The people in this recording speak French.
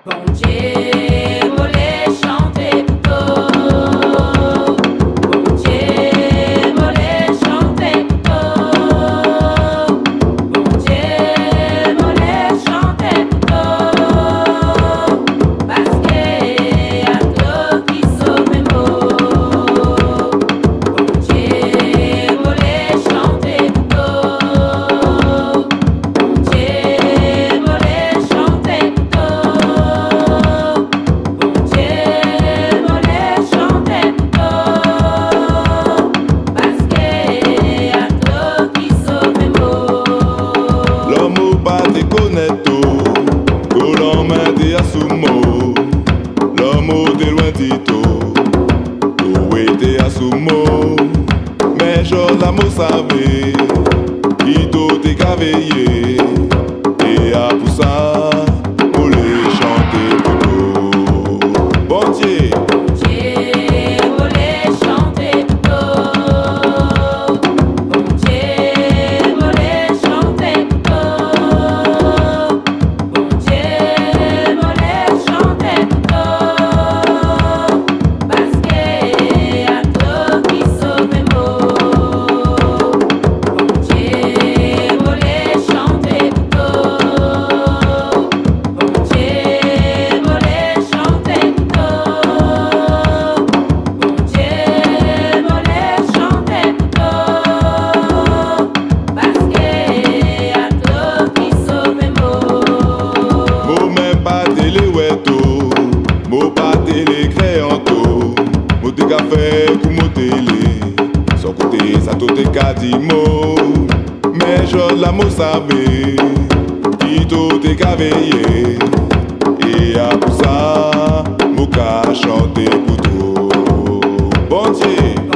Bon Dieu, mollet chanter plutôt. Bon Dieu, mollet chanter plutôt. Bon Dieu, mollet chanter plutôt. Parce que y'a trop qui sauve mot. Bon Dieu, mollet chanter plutôt. Bon Dieu, mollet chanter plutôt. L'homme pas te connaître, que l'homme te assumo. L'homme te loin tito, où était assumo. Mais je l'amour savait, qui te caveye. Et à pour ça, pour les chanter plutôt. Bon Dieu. Mo pas télé créanto, mo te café pour mo télé. Son côté ça tout te cadimo, mais je la mo savait, qui tout te caveye. Et à pour ça, mo ka chanter pour toi. Bon Dieu.